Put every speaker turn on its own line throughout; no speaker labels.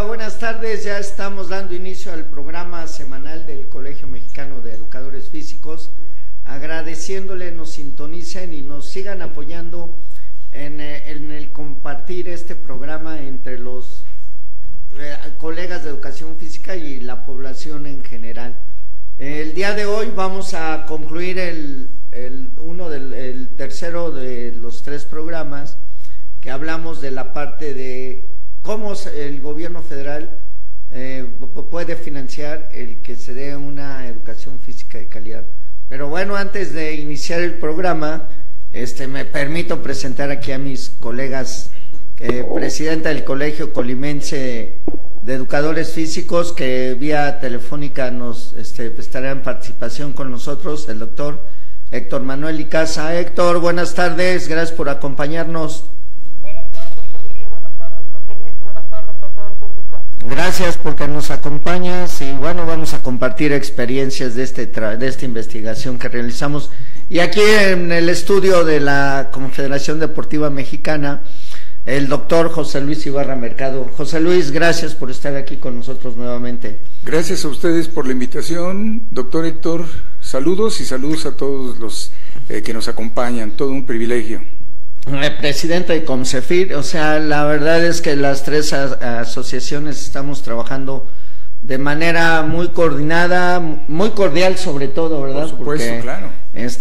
Buenas tardes, ya estamos dando inicio al programa semanal del Colegio Mexicano de Educadores Físicos, agradeciéndole nos sintonicen y nos sigan apoyando en el compartir este programa entre los colegas de educación física y la población en general. El día de hoy vamos a concluir el tercero de los tres programas que hablamos de la parte de cómo el gobierno federal puede financiar el que se dé una educación física de calidad. Pero bueno, antes de iniciar el programa, me permito presentar aquí a mis colegas, presidenta del Colegio Colimense de Educadores Físicos, que vía telefónica nos estará en participación con nosotros, el doctor Héctor Manuel Icaza. Héctor, buenas tardes, gracias por acompañarnos. Gracias porque nos acompañas y bueno, vamos a compartir experiencias de esta investigación que realizamos. Y aquí en el estudio de la Confederación Deportiva Mexicana, el doctor José Luis Ibarra Mercado. José Luis, gracias por estar aquí con nosotros nuevamente.
Gracias a ustedes por la invitación, doctor Héctor. Saludos y saludos a todos los que nos acompañan, todo un privilegio.
Presidenta de Comcefir, o sea, la verdad es que las tres asociaciones estamos trabajando de manera muy coordinada, muy cordial sobre todo, ¿verdad?
Por supuesto, porque, claro.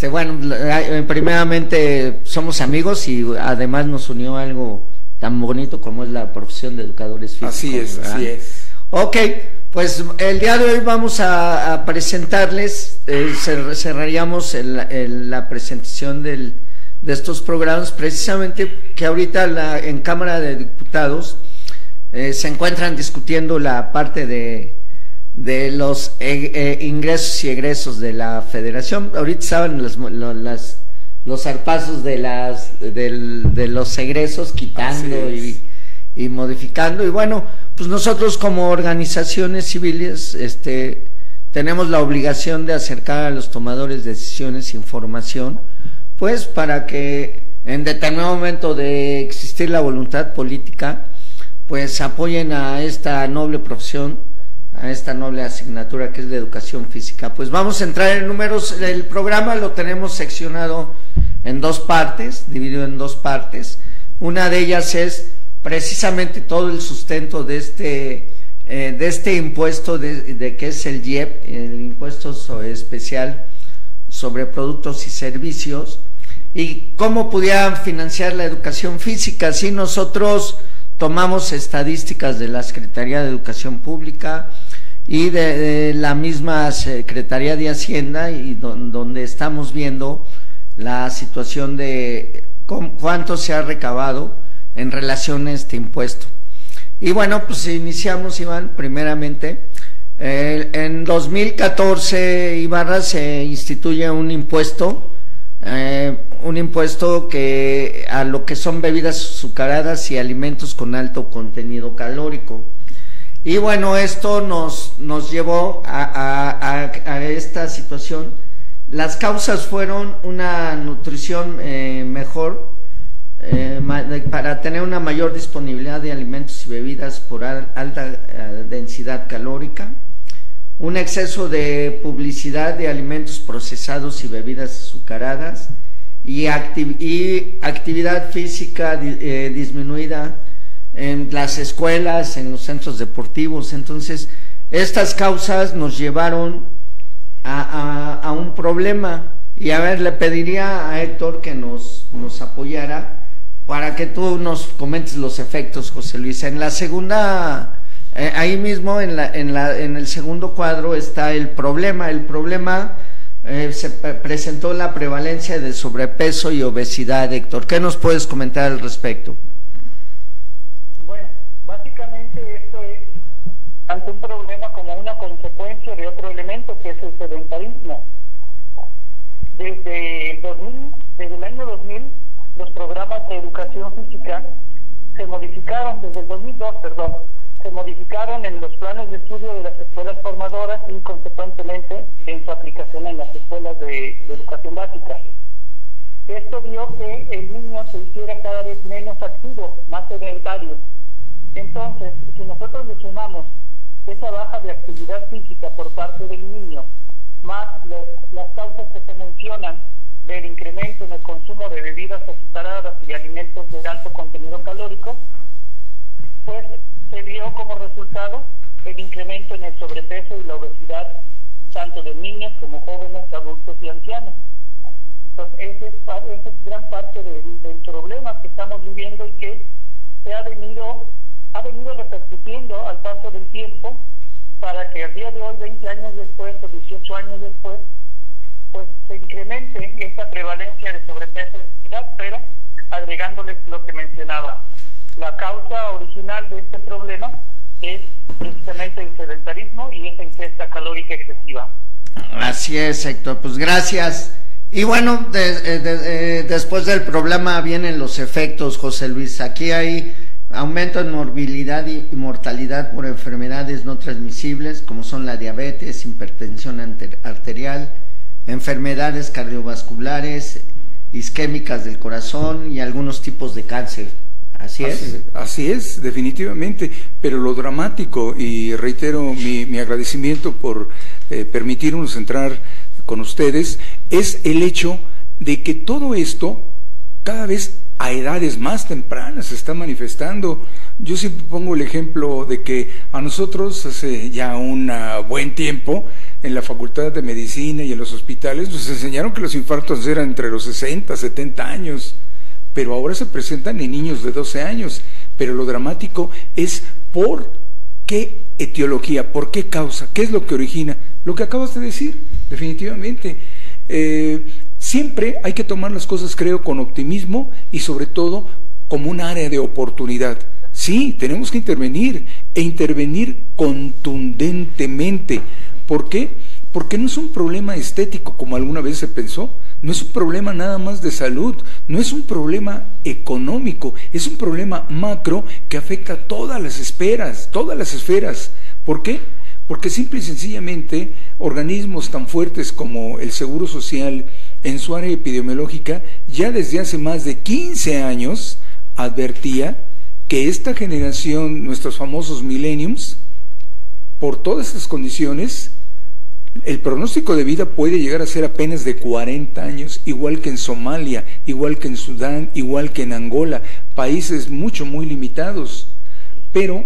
Bueno, primeramente somos amigos y además nos unió algo tan bonito como es la profesión de educadores físicos.
Así es, ¿verdad? Así es.
Ok, pues el día de hoy vamos a presentarles, cerraríamos la presentación de estos programas, precisamente que ahorita en Cámara de Diputados se encuentran discutiendo la parte de los ingresos y egresos de la Federación. Ahorita estaban los zarpazos de los egresos, quitando y modificando, y bueno, pues nosotros como organizaciones civiles tenemos la obligación de acercar a los tomadores de decisiones información, pues para que en determinado momento de existir la voluntad política, pues apoyen a esta noble profesión, a esta noble asignatura que es la educación física. Pues vamos a entrar en números. El programa lo tenemos seccionado en dos partes, dividido en dos partes. Una de ellas es precisamente todo el sustento de este impuesto de que es el IEP, el impuesto especial sobre productos y servicios, y cómo pudieran financiar la educación física. Si nosotros tomamos estadísticas de la Secretaría de Educación Pública y de la misma Secretaría de Hacienda, y donde estamos viendo la situación de cuánto se ha recabado en relación a este impuesto. Y bueno, pues iniciamos, Iván, primeramente. En 2014, Ibarra, se instituye un impuesto que a lo que son bebidas azucaradas y alimentos con alto contenido calórico. Y bueno, esto nos llevó a esta situación. Las causas fueron una nutrición mejor, para tener una mayor disponibilidad de alimentos y bebidas por alta densidad calórica, un exceso de publicidad de alimentos procesados y bebidas azucaradas, y actividad física disminuida en las escuelas, en los centros deportivos. Entonces, estas causas nos llevaron a un problema. Y a ver, le pediría a Héctor que nos apoyara para que tú nos comentes los efectos, José Luis. En la segunda, ahí mismo en el segundo cuadro está el problema. El problema se presentó la prevalencia de sobrepeso y obesidad. Héctor, ¿qué nos puedes comentar al respecto?
Bueno, básicamente esto es tanto un problema como una consecuencia de otro elemento que es el sedentarismo. Desde el año 2000, los programas de educación física se modificaron, desde el 2002, perdón, se modificaron en los planes de estudio de las escuelas formadoras y consecuentemente en su aplicación en las escuelas de educación básica. Esto dio que el niño se hiciera cada vez menos activo, más sedentario. Entonces, si nosotros le sumamos esa baja de actividad física por parte del niño, más las causas que se mencionan del incremento en el consumo de bebidas azucaradas y alimentos de alto contenido calórico, pues se dio como resultado el incremento en el sobrepeso y la obesidad tanto de niños como jóvenes, adultos y ancianos. Entonces, esa es gran parte del problema que estamos viviendo y que se ha venido repercutiendo al paso del tiempo, para que al día de hoy, 20 años después o 18 años después, pues se incremente esta prevalencia de sobrepeso y obesidad, pero agregándoles lo que mencionaba. La causa original de este problema es precisamente el sedentarismo y esa ingesta calórica excesiva.
Así es, Héctor, pues gracias. Y bueno, después del problema vienen los efectos, José Luis. Aquí hay aumento en morbilidad y mortalidad por enfermedades no transmisibles, como son la diabetes, hipertensión arterial, enfermedades cardiovasculares, isquémicas del corazón y algunos tipos de cáncer. ¿Así es?
Así es, definitivamente. Pero lo dramático, y reitero mi agradecimiento por permitirnos entrar con ustedes, es el hecho de que todo esto cada vez a edades más tempranas se está manifestando. Yo siempre pongo el ejemplo de que a nosotros hace ya un buen tiempo en la Facultad de Medicina y en los hospitales nos enseñaron que los infartos eran entre los 60, 70 años, pero ahora se presentan en niños de 12 años. Pero lo dramático es por qué etiología, por qué causa, qué es lo que origina, lo que acabas de decir, definitivamente. Siempre hay que tomar las cosas, creo, con optimismo y sobre todo como un área de oportunidad. Sí, tenemos que intervenir e intervenir contundentemente. ¿Por qué? Porque no es un problema estético como alguna vez se pensó, no es un problema nada más de salud, no es un problema económico, es un problema macro que afecta a todas las esferas. ¿Por qué? Porque simple y sencillamente organismos tan fuertes como el Seguro Social en su área epidemiológica ya desde hace más de 15 años advertía que esta generación, nuestros famosos millenniums, por todas estas condiciones, el pronóstico de vida puede llegar a ser apenas de 40 años, igual que en Somalia, igual que en Sudán, igual que en Angola, países muy limitados. Pero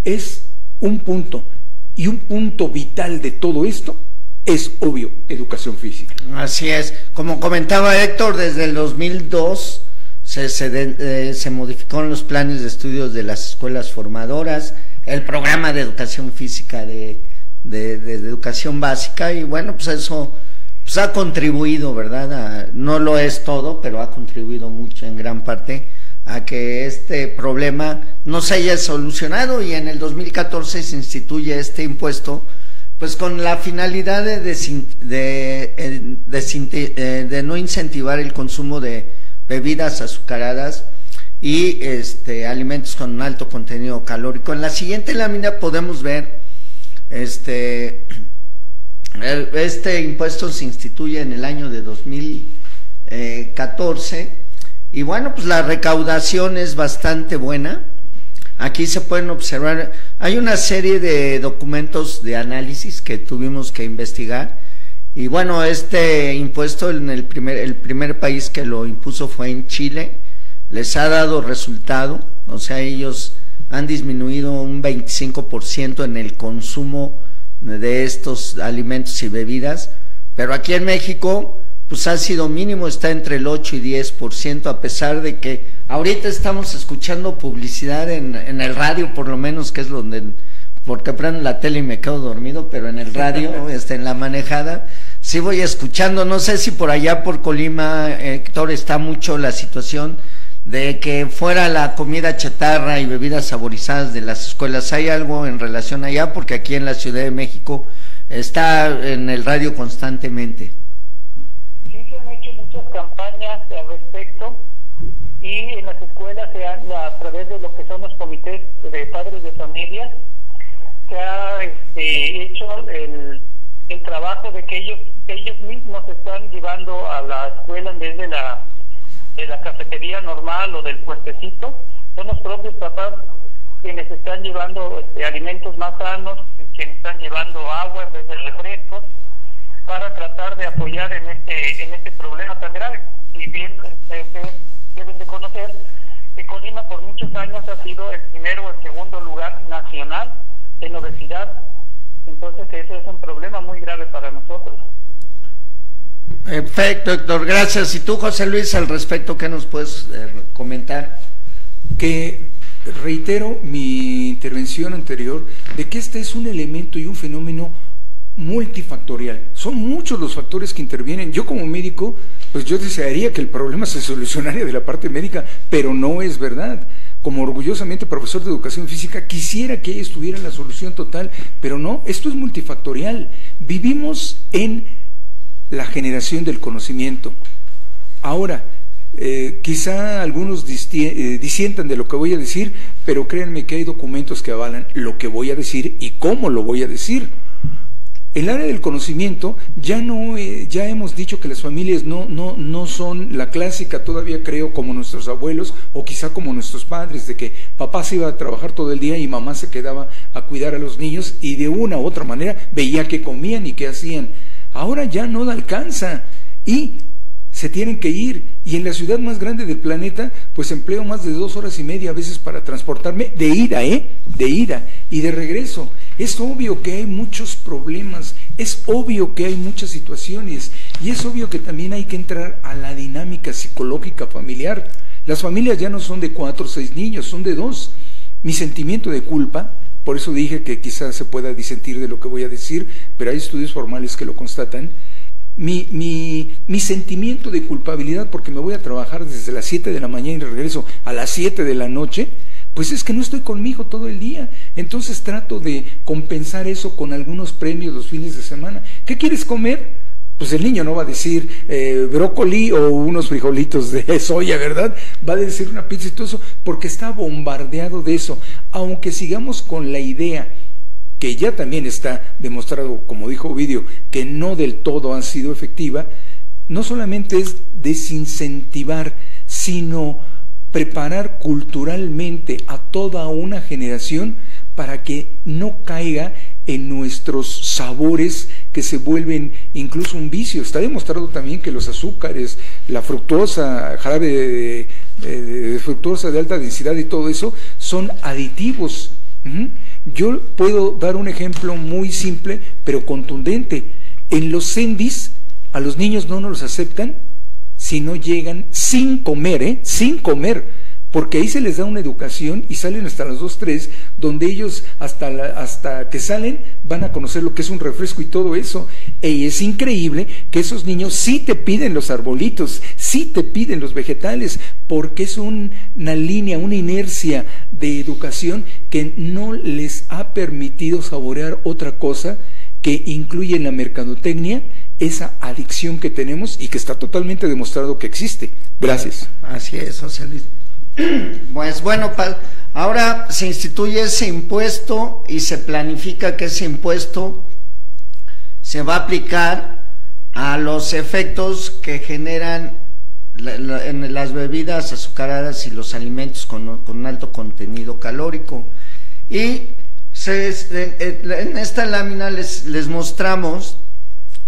es un punto, y un punto vital de todo esto es obvio, educación física.
Así es, como comentaba Héctor, desde el 2002 se modificaron los planes de estudios de las escuelas formadoras, el programa de educación física de educación básica, y bueno, pues eso pues ha contribuido, ¿verdad? No lo es todo, pero ha contribuido mucho en gran parte a que este problema no se haya solucionado, y en el 2014 se instituye este impuesto pues con la finalidad de no incentivar el consumo de bebidas azucaradas y alimentos con un alto contenido calórico. En la siguiente lámina podemos ver este impuesto se instituye en el año de 2014 y bueno, pues la recaudación es bastante buena. Aquí se pueden observar, hay una serie de documentos de análisis que tuvimos que investigar, y bueno, este impuesto el primer país que lo impuso fue en Chile. Les ha dado resultado, o sea, ellos han disminuido un 25% en el consumo de estos alimentos y bebidas, pero aquí en México pues ha sido mínimo, está entre el 8 y 10%, a pesar de que ahorita estamos escuchando publicidad en el radio, por lo menos, que es donde, porque prendo la tele y me quedo dormido, pero en el radio, en la manejada, sí voy escuchando. No sé si por allá por Colima, Héctor, está mucho la situación de que fuera la comida chatarra y bebidas saborizadas de las escuelas. ¿Hay algo en relación allá? Porque aquí en la Ciudad de México está en el radio constantemente.
Sí, se han hecho muchas campañas al respecto, y en las escuelas a través de lo que son los comités de padres de familia, se ha hecho el trabajo de que ellos mismos están llevando a la escuela en vez de la cafetería normal o del puestecito. Son los propios papás quienes están llevando alimentos más sanos, quienes están llevando agua en vez de refrescos, para tratar de apoyar en este problema tan grave. Y bien, deben de conocer que Colima por muchos años ha sido el primero o el segundo lugar nacional en obesidad. Entonces ese es un problema muy grave para nosotros.
Perfecto, Héctor, gracias. Y tú, José Luis, al respecto, ¿qué nos puedes comentar?
Que reitero mi intervención anterior de que este es un elemento y un fenómeno multifactorial. Son muchos los factores que intervienen. Yo como médico, pues yo desearía que el problema se solucionara de la parte médica, pero no es verdad. Como orgullosamente profesor de educación física, quisiera que ahí estuviera la solución total, pero no, esto es multifactorial. Vivimos en la generación del conocimiento. Ahora, quizá algunos disientan de lo que voy a decir, pero créanme que hay documentos que avalan lo que voy a decir y cómo lo voy a decir. El área del conocimiento, ya hemos dicho que las familias no son la clásica, todavía creo, como nuestros abuelos o quizá como nuestros padres, de que papá se iba a trabajar todo el día y mamá se quedaba a cuidar a los niños y de una u otra manera veía qué comían y qué hacían. Ahora ya no alcanza y se tienen que ir, y en la ciudad más grande del planeta pues empleo más de 2 horas y media a veces para transportarme de ida y de regreso. Es obvio que hay muchos problemas, es obvio que hay muchas situaciones, y es obvio que también hay que entrar a la dinámica psicológica familiar. Las familias ya no son de 4 o 6 niños, son de 2. Mi sentimiento de culpa, por eso dije que quizás se pueda disentir de lo que voy a decir, pero hay estudios formales que lo constatan. Mi sentimiento de culpabilidad porque me voy a trabajar desde las 7 de la mañana y regreso a las 7 de la noche, pues es que no estoy con mi hijo todo el día. Entonces trato de compensar eso con algunos premios los fines de semana. ¿Qué quieres comer? Pues el niño no va a decir brócoli o unos frijolitos de soya, ¿verdad? Va a decir una pizza y todo eso, porque está bombardeado de eso. Aunque sigamos con la idea que ya también está demostrado, como dijo Ovidio, que no del todo ha sido efectiva, no solamente es desincentivar, sino preparar culturalmente a toda una generación para que no caiga en nuestros sabores que se vuelven incluso un vicio. Está demostrado también que los azúcares, la fructosa, jarabe de fructosa de alta densidad y todo eso son aditivos. Yo puedo dar un ejemplo muy simple pero contundente. En los sendis a los niños no nos los aceptan si no llegan sin comer, sin comer, porque ahí se les da una educación y salen hasta las 2, 3, donde ellos hasta que salen van a conocer lo que es un refresco y todo eso. Y es increíble que esos niños sí te piden los arbolitos, sí te piden los vegetales, porque es una línea, una inercia de educación que no les ha permitido saborear otra cosa que incluye en la mercadotecnia esa adicción que tenemos y que está totalmente demostrado que existe. Gracias.
Así es, José Luis. Pues bueno, ahora se instituye ese impuesto y se planifica que ese impuesto se va a aplicar a los efectos que generan en las bebidas azucaradas y los alimentos con un alto contenido calórico. Y en esta lámina les mostramos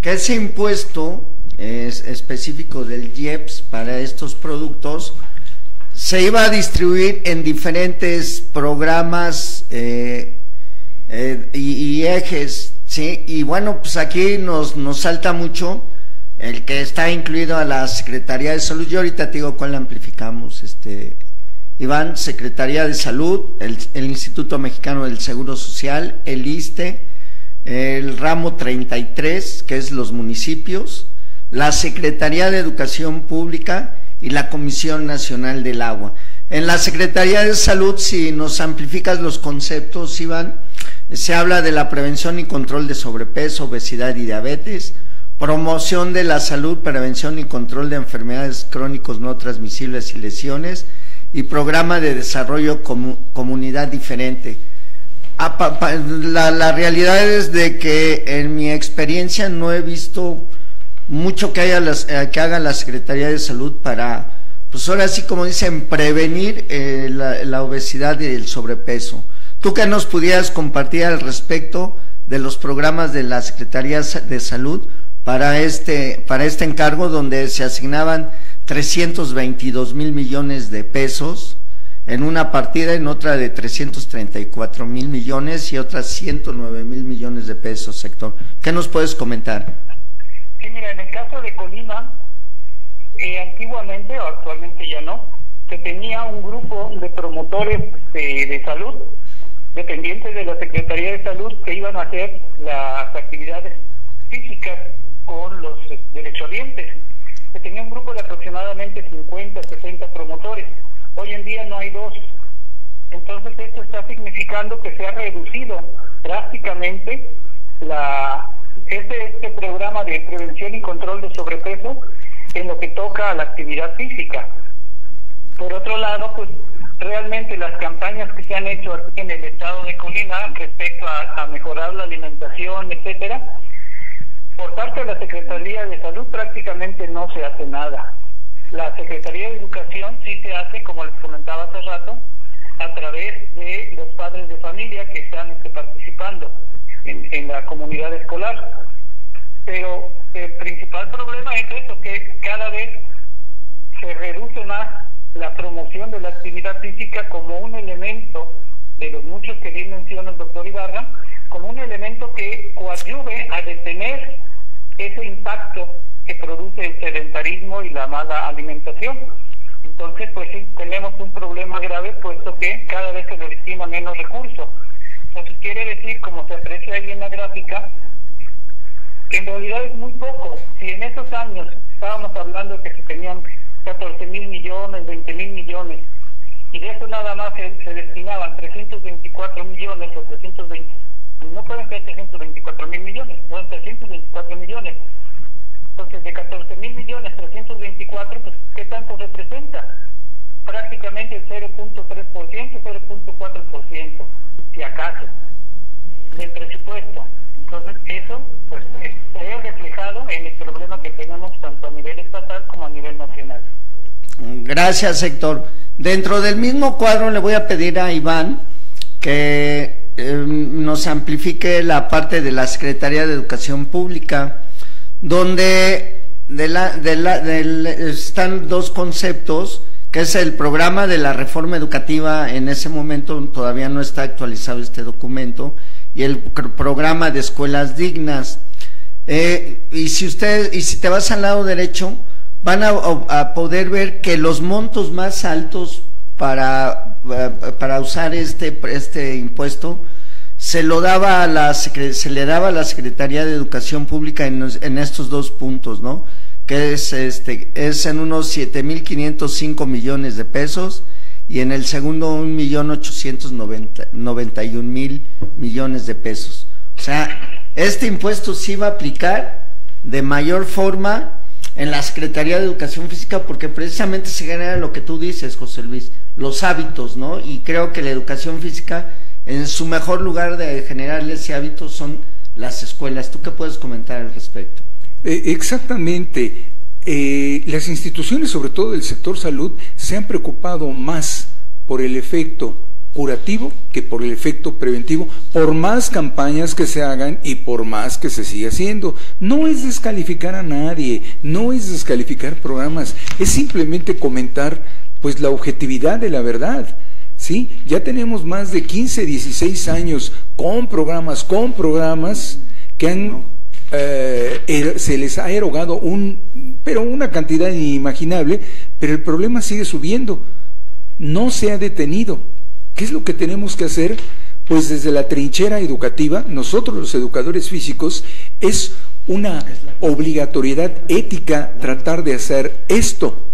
que ese impuesto específico del IEPS para estos productos se iba a distribuir en diferentes programas y ejes, ¿sí? Y bueno, pues aquí nos salta mucho el que está incluido a la Secretaría de Salud. Yo ahorita te digo cuál amplificamos, Iván: Secretaría de Salud, el Instituto Mexicano del Seguro Social, el ISSSTE, el ramo 33, que es los municipios, la Secretaría de Educación Pública y la Comisión Nacional del Agua. En la Secretaría de Salud, si nos amplificas los conceptos, Iván, se habla de la prevención y control de sobrepeso, obesidad y diabetes, promoción de la salud, prevención y control de enfermedades crónicas no transmisibles y lesiones, y programa de desarrollo comunidad diferente. La realidad es de que en mi experiencia no he visto mucho que haga la Secretaría de Salud para, pues ahora sí, como dicen, prevenir la obesidad y el sobrepeso. ¿Tú qué nos pudieras compartir al respecto de los programas de la Secretaría de Salud para este encargo, donde se asignaban 322,000 millones de pesos en una partida, en otra de 334,000 millones y otras 109,000 millones de pesos, sector? ¿Qué nos puedes comentar?
Sí, mira, en el caso de Colima, antiguamente, o actualmente ya no, se tenía un grupo de promotores de salud, dependientes de la Secretaría de Salud, que iban a hacer las actividades físicas con los derechohabientes. Se tenía un grupo de aproximadamente 50, 60 promotores. Hoy en día no hay dos. Entonces esto está significando que se ha reducido drásticamente este programa de prevención y control de sobrepeso en lo que toca a la actividad física. Por otro lado, pues realmente las campañas que se han hecho aquí en el estado de Colima respecto a mejorar la alimentación, etcétera, por parte de la Secretaría de Salud prácticamente no se hace nada. La Secretaría de Educación sí se hace, como les comentaba hace rato, a través de los padres de familia que están participando en la comunidad escolar. Pero el principal problema es eso, que cada vez se reduce más la promoción de la actividad física como un elemento, de los muchos que bien menciona el doctor Ibarra, como un elemento que coadyuve a detener ese impacto que produce el sedentarismo y la mala alimentación. Entonces, pues sí, tenemos un problema grave, puesto que cada vez se le destina menos recursos. Entonces quiere decir, como se aprecia ahí en la gráfica, que en realidad es muy poco. Si en esos años estábamos hablando de que se tenían 14,000 millones, 20,000 millones, y de eso nada más se destinaban 324 millones o 320, no pueden ser 324,000 millones, son 324 millones. Entonces, de 14,000 millones, 324, pues, ¿qué tanto representa? Prácticamente el 0.3%, 0.4%, si acaso, del presupuesto. Entonces, eso pues se ve reflejado en el problema que tenemos tanto a nivel estatal como a nivel nacional.
Gracias, Héctor. Dentro del mismo cuadro le voy a pedir a Iván que nos amplifique la parte de la Secretaría de Educación Pública, donde están dos conceptos, que es el programa de la reforma educativa. En ese momento todavía no está actualizado este documento, y el programa de escuelas dignas. Y si te vas al lado derecho, van a poder ver que los montos más altos para usar este impuesto se le daba a la Secretaría de Educación Pública en estos dos puntos, ¿no? Que es en unos 7,505 millones de pesos, y en el segundo 1,891,000 millones de pesos. O sea, este impuesto sí va a aplicar de mayor forma en la Secretaría de Educación Física, porque precisamente se genera lo que tú dices, José Luis, los hábitos, ¿no? Y creo que la educación física, en su mejor lugar de generarle ese hábito, son las escuelas. ¿Tú qué puedes comentar al respecto?
Exactamente. las instituciones, sobre todo del sector salud, se han preocupado más por el efecto curativo que por el efecto preventivo, por más campañas que se hagan y por más que se siga haciendo. No es descalificar a nadie, no es descalificar programas, es simplemente comentar pues la objetividad de la verdad. ¿Sí? Ya tenemos más de 15, 16 años con programas que han se les ha erogado una cantidad inimaginable, pero el problema sigue subiendo, no se ha detenido. ¿Qué es lo que tenemos que hacer? Pues desde la trinchera educativa, nosotros los educadores físicos, es una obligatoriedad ética tratar de hacer esto.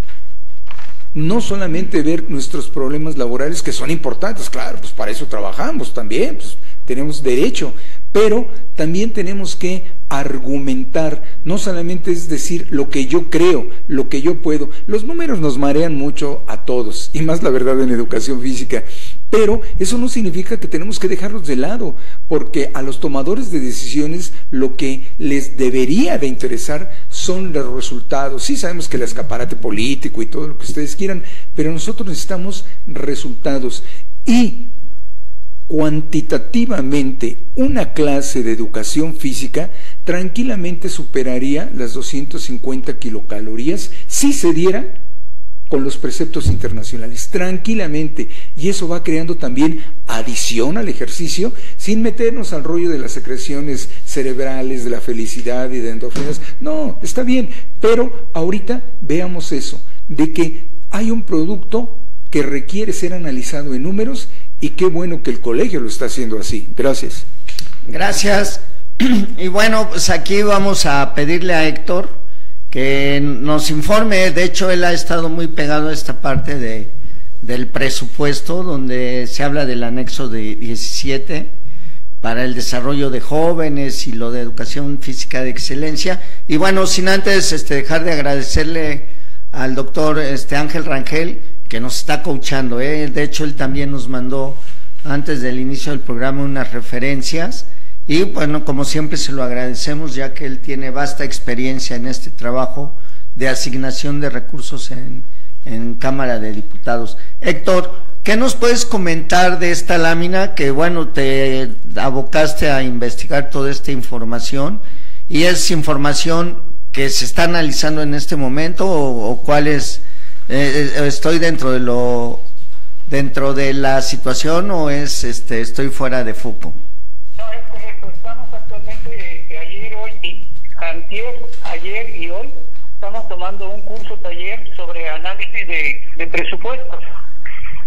No solamente ver nuestros problemas laborales, que son importantes, claro, pues para eso trabajamos también, pues tenemos derecho, pero también tenemos que argumentar, no solamente es decir lo que yo creo, lo que yo puedo. Los números nos marean mucho a todos, y más la verdad en educación física, pero eso no significa que tenemos que dejarlos de lado, porque a los tomadores de decisiones lo que les debería de interesar son los resultados. Sí sabemos que el escaparate político y todo lo que ustedes quieran, pero nosotros necesitamos resultados. Y cuantitativamente, una clase de educación física tranquilamente superaría las 250 kilocalorías si se diera con los preceptos internacionales, tranquilamente, y eso va creando también adición al ejercicio, sin meternos al rollo de las secreciones cerebrales, de la felicidad y de endorfinas. No, está bien, pero ahorita veamos eso, de que hay un producto que requiere ser analizado en números, y qué bueno que el colegio lo está haciendo así. Gracias.
Gracias. Y bueno, pues aquí vamos a pedirle a Héctor que nos informe. De hecho, él ha estado muy pegado a esta parte del presupuesto, donde se habla del anexo de 17 para el desarrollo de jóvenes y lo de educación física de excelencia. Y bueno, sin antes dejar de agradecerle al doctor Ángel Rangel, que nos está coachando, De hecho, él también nos mandó antes del inicio del programa unas referencias, y bueno, como siempre se lo agradecemos, ya que él tiene vasta experiencia en este trabajo de asignación de recursos en Cámara de Diputados. Héctor, ¿qué nos puedes comentar de esta lámina? Que bueno, te abocaste a investigar toda esta información, y es información que se está analizando en este momento, o cuál es. ¿Estoy dentro de la situación o estoy fuera de foco?
No, es correcto. Estamos actualmente ayer y hoy estamos tomando un curso taller sobre análisis de presupuestos,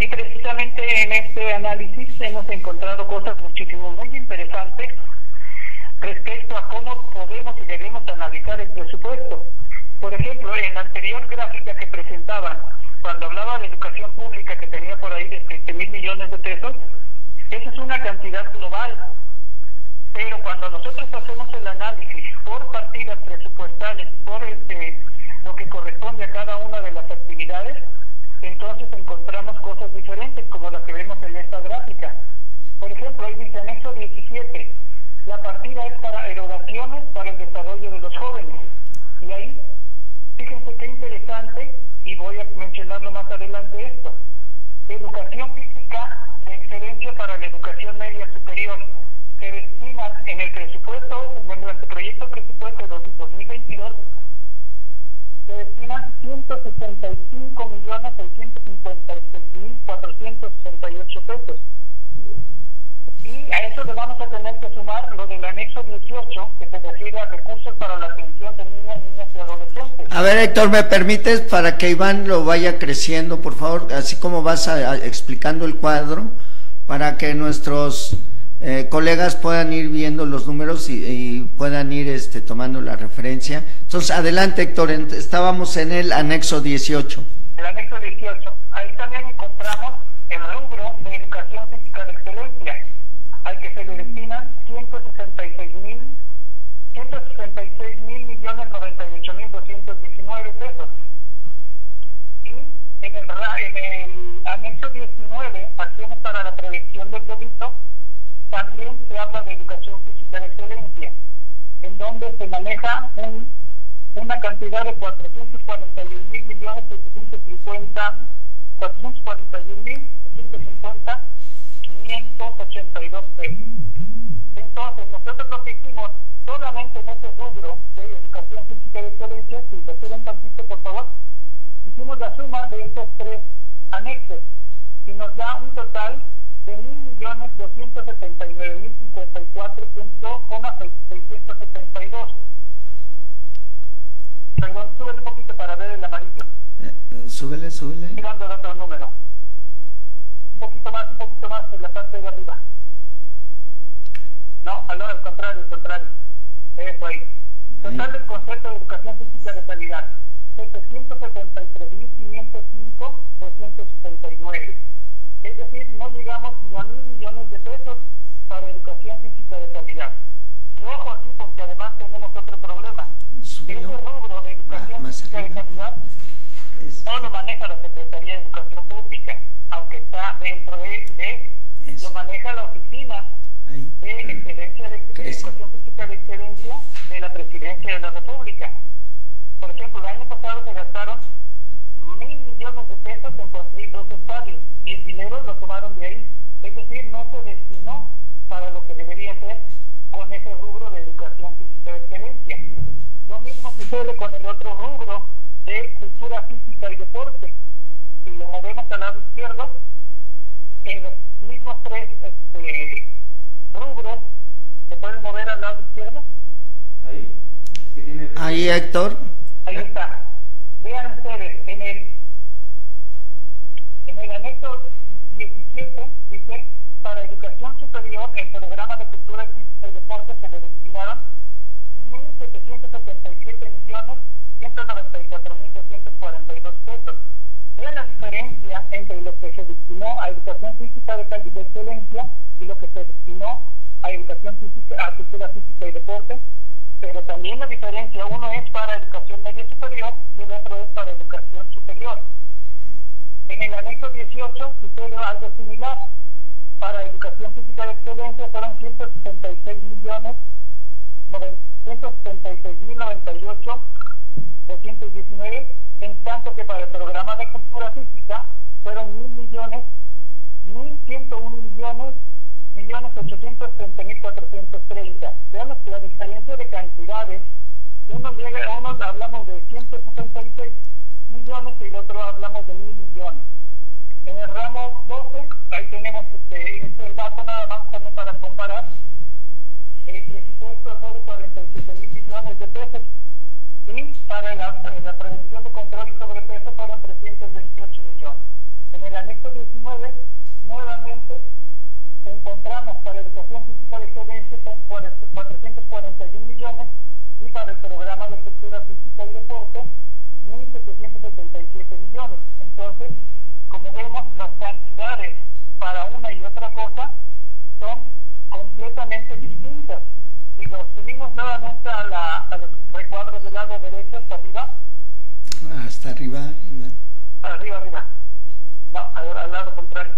y precisamente en este análisis hemos encontrado cosas muchísimo muy interesantes respecto a cómo podemos y debemos analizar el presupuesto. Por ejemplo, en la anterior gráfica que presentaban, cuando hablaba de educación pública, que tenía por ahí de 7,000 millones de pesos, esa es una cantidad global. Pero cuando nosotros hacemos el análisis por partidas presupuestales, por lo que corresponde a cada una de las actividades, entonces encontramos cosas diferentes, como las que vemos en esta gráfica. Por ejemplo, ahí dice anexo 17, la partida es para erogaciones para el desarrollo de los jóvenes. Y ahí, fíjense qué interesante, y voy a mencionarlo más adelante esto. Educación física de excelencia para la educación media superior. Se destinan en el presupuesto, en el proyecto presupuesto de 2022, se destinan 165.656.468 pesos. Y a eso le vamos a tener que sumar lo del anexo 18, que se refiere a recursos para la atención de niñas y adolescentes.
A ver, Héctor, ¿me permites para que Iván lo vaya creciendo, por favor? Así como vas explicando el cuadro, para que nuestros colegas puedan ir viendo los números y puedan ir tomando la referencia. Entonces, adelante, Héctor, estábamos en el anexo 18.
El anexo 18, ahí también encontramos el rubro de educación física de excelencia, al que se le destinan 166.098.219 pesos. Y en el anexo 19, acciones para la prevención del delito, también se habla de educación física de excelencia, en donde se maneja una cantidad de 441.750.582 pesos. Entonces, nosotros lo que hicimos solamente en ese rubro de educación física de excelencia, si lo suben tantito, por favor, hicimos la suma de estos tres anexos y nos da un total de 1.259.054.672. Perdón, súbele un poquito para ver el amarillo.
Súbele.
Mirando el otro número. Un poquito más en la parte de arriba. No, al contrario. Eso ahí. Total del concepto de educación física de calidad. 773.505.279. Es decir, no llegamos ni a 1.000 millones de pesos para educación física de calidad. Y ojo aquí, porque además tenemos otro problema. Ese rubro de educación física de calidad no lo maneja la Secretaría de Educación Pública, aunque está dentro lo maneja la Oficina de Excelencia de Educación Física de Excelencia de la Presidencia de la República. Por ejemplo, el año pasado se gastaron 1.000 millones de pesos en construir 2 estadios y el dinero lo tomaron de ahí. Es decir, no se destinó para lo que debería ser con ese rubro de educación física de excelencia. Lo mismo sucede con el otro rubro de cultura física y deporte. Si lo movemos al lado izquierdo, en los mismos tres rubros, ¿se pueden mover al lado izquierdo?
Ahí, Héctor.
Ahí está. Vean ustedes, en el anexo 17 dice, para educación superior, el programa de cultura física y deporte se le destinaron 1.777.194.242 pesos. Vean la diferencia entre lo que se destinó a educación física de excelencia y lo que se destinó a educación física, a cultura física y deporte, pero también la diferencia, uno es para educación media superior y el otro es para educación superior. En el anexo 18 sucede algo similar. Para educación física de excelencia fueron 166.998.219, en tanto que para el programa de cultura física fueron 1.830.430. Veamos que la diferencia de cantidades, uno hablamos de 166 millones y el otro hablamos de 1.000 millones. En el ramo 12, ahí tenemos este dato nada más también para comparar. El presupuesto fue de 47.000 millones de pesos y para la prevención de control y sobrepeso fueron 328 millones. En el anexo 19, nuevamente encontramos para educación física de excelencia son 441 millones y para el programa de cultura física y deporte 1.777 millones. Entonces, como vemos, las cantidades para una y otra cosa son completamente distintas. Si lo subimos nuevamente a los recuadros del lado derecho hasta arriba.
Hasta arriba.
Arriba. No, al lado contrario.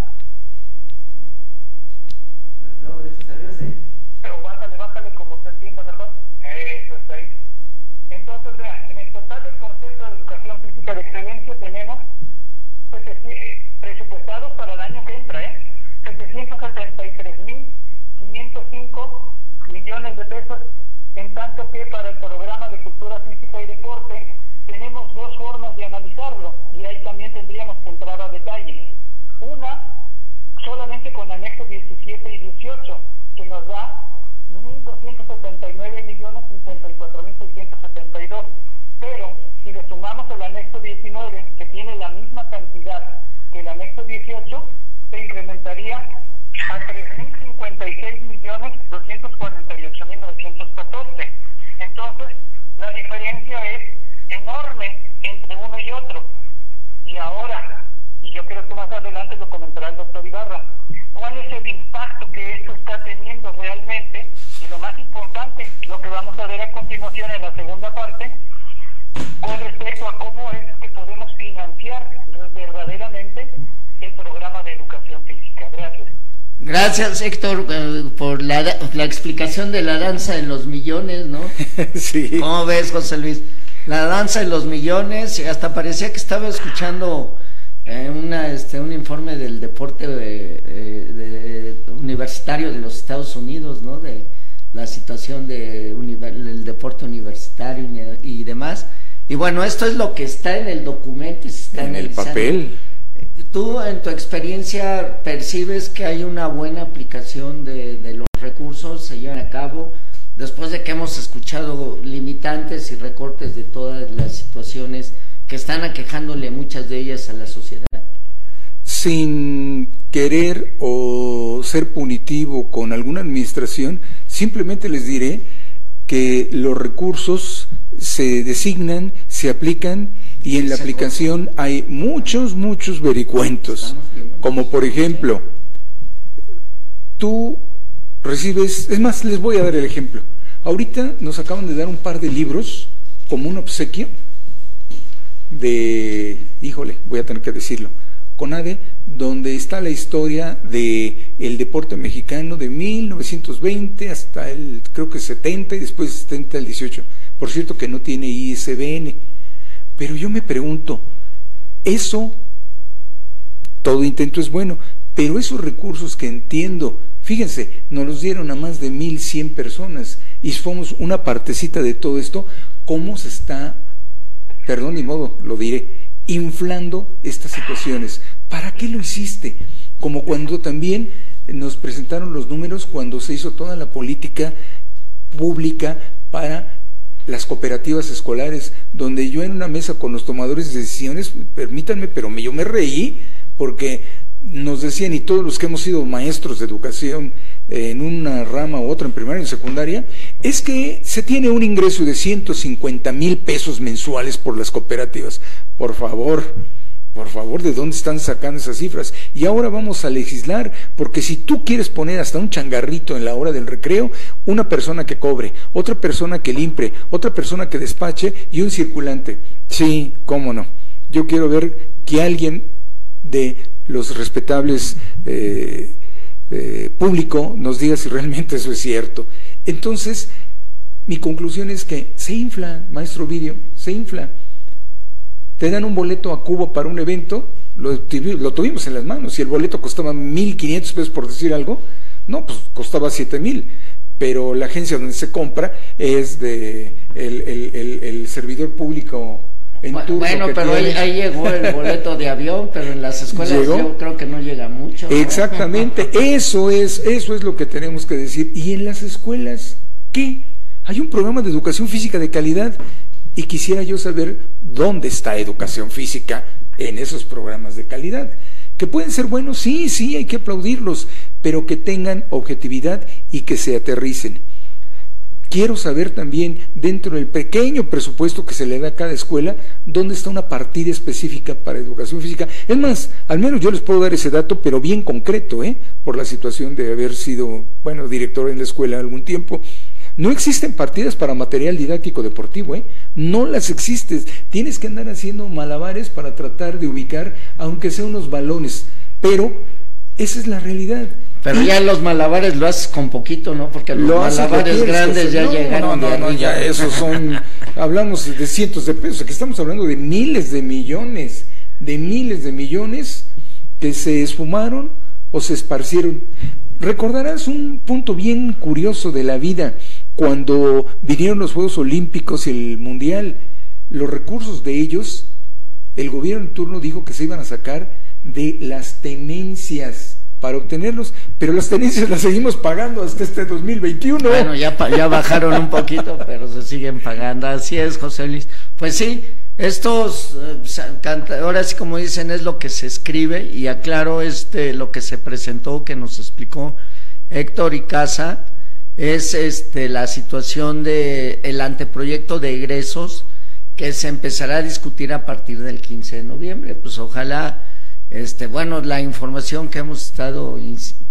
No, derecho hasta arriba, sí.
Pero bájale como se entienda mejor. Eso está ahí. Entonces, vean, en el total del concepto de educación física de excelencia tenemos presupuestados para el año que entra, 773.505 millones de pesos, en tanto que para el programa de cultura física y deporte tenemos dos formas de analizarlo y ahí también tendríamos que entrar a detalle. Una, solamente con anexos 17 y 18, que nos da 1.279.054.672, pero si le sumamos el anexo 19, que tiene la misma cantidad que el anexo 18, se incrementaría a 3.056.248.914. Entonces, la diferencia es enorme entre uno y otro. Y ahora, y yo creo que más adelante lo comentará el doctor Ibarra, ¿cuál es el impacto que esto está teniendo realmente? Y lo más importante, lo que vamos a ver a continuación en la segunda parte, con respecto a cómo es que podemos financiar verdaderamente el programa de educación física. Gracias.
Gracias, Héctor, por la explicación de la danza en los millones, ¿no?
Sí.
¿Cómo ves, José Luis? La danza de los millones, y hasta parecía que estaba escuchando un informe del deporte universitario de los Estados Unidos, ¿no? De la situación del deporte universitario y demás. Y bueno, esto es lo que está en el documento, está
en el papel.
¿Tú en tu experiencia percibes que hay una buena aplicación de los recursos, se llevan a cabo, después de que hemos escuchado limitantes y recortes de todas las situaciones que están aquejándole muchas de ellas a la sociedad?
Sin querer o ser punitivo con alguna administración, simplemente les diré que los recursos se designan, se aplican, y en la aplicación hay muchos vericuentos, como por ejemplo, tú recibes, es más, les voy a dar el ejemplo. Ahorita nos acaban de dar un par de libros como un obsequio de, híjole, voy a tener que decirlo, CONADE, donde está la historia de el deporte mexicano de 1920 hasta el, creo que 70, y después 70 al 18. Por cierto que no tiene ISBN. Pero yo me pregunto, eso, todo intento es bueno, pero esos recursos que entiendo, fíjense, nos los dieron a más de 1,100 personas y somos una partecita de todo esto, ¿cómo se está, perdón ni modo, lo diré, inflando estas situaciones? ¿Para qué lo hiciste? Como cuando también nos presentaron los números cuando se hizo toda la política pública para las cooperativas escolares, donde yo en una mesa con los tomadores de decisiones, permítanme, pero yo me reí, porque nos decían, y todos los que hemos sido maestros de educación en una rama u otra, en primaria y en secundaria, es que se tiene un ingreso de 150,000 pesos mensuales por las cooperativas. Por favor, ¿de dónde están sacando esas cifras? Y ahora vamos a legislar, porque si tú quieres poner hasta un changarrito en la hora del recreo, una persona que cobre, otra persona que limpie, otra persona que despache y un circulante. Sí, cómo no. Yo quiero ver que alguien de los respetables público nos diga si realmente eso es cierto. Entonces, mi conclusión es que se infla, maestro Ovidio, se infla. Te dan un boleto a Cuba para un evento, lo tuvimos en las manos, y el boleto costaba 1,500 pesos, por decir algo, no, pues costaba 7,000, pero la agencia donde se compra es de el servidor público en turno.
Bueno, pero ahí llegó el boleto de avión, pero en las escuelas yo creo que no llega mucho, ¿no?
Exactamente, eso es lo que tenemos que decir. ¿Y en las escuelas qué? Hay un programa de educación física de calidad, y quisiera yo saber dónde está educación física en esos programas de calidad, que pueden ser buenos, sí, hay que aplaudirlos, pero que tengan objetividad y que se aterricen. Quiero saber también, dentro del pequeño presupuesto que se le da a cada escuela, dónde está una partida específica para educación física. Es más, al menos yo les puedo dar ese dato, pero bien concreto, por la situación de haber sido, director en la escuela algún tiempo. No existen partidas para material didáctico deportivo, no las existen. Tienes que andar haciendo malabares para tratar de ubicar, aunque sea unos balones, pero esa es la realidad.
Pero ya los malabares lo haces con poquito, ¿no? Porque los malabares grandes ya llegaron.
No, ya esos son, hablamos de cientos de pesos, aquí estamos hablando de miles de millones que se esfumaron o se esparcieron. Recordarás un punto bien curioso de la vida, cuando vinieron los Juegos Olímpicos y el Mundial, los recursos de ellos, el gobierno en turno dijo que se iban a sacar de las tenencias para obtenerlos, pero las tenencias las seguimos pagando hasta este 2021.
Bueno, ya bajaron un poquito, pero se siguen pagando. Así es, José Luis. Pues sí, estos, ahora sí como dicen, es lo que se escribe, y aclaro lo que se presentó, que nos explicó Héctor Icaza, es la situación de el anteproyecto de egresos que se empezará a discutir a partir del 15 de noviembre. Pues ojalá, la información que hemos estado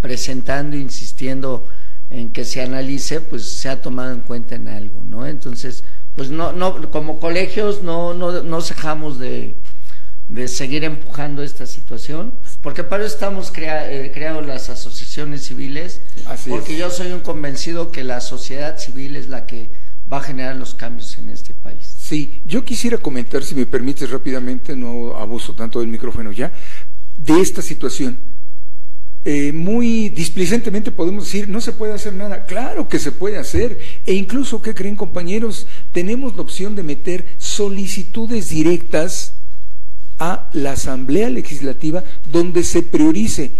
presentando, insistiendo en que se analice, pues sea tomado en cuenta en algo, ¿no? Entonces, pues no como colegios no cejamos de seguir empujando esta situación, porque para eso estamos creando las asociaciones civiles.
Así
porque yo soy un convencido que la sociedad civil es la que va a generar los cambios en este país.
Sí, yo quisiera comentar, si me permites rápidamente, no abuso tanto del micrófono ya, de esta situación. Muy displicentemente podemos decir, no se puede hacer nada. Claro que se puede hacer, e incluso, ¿qué creen, compañeros? Tenemos la opción de meter solicitudes directas a la Asamblea Legislativa donde se priorice.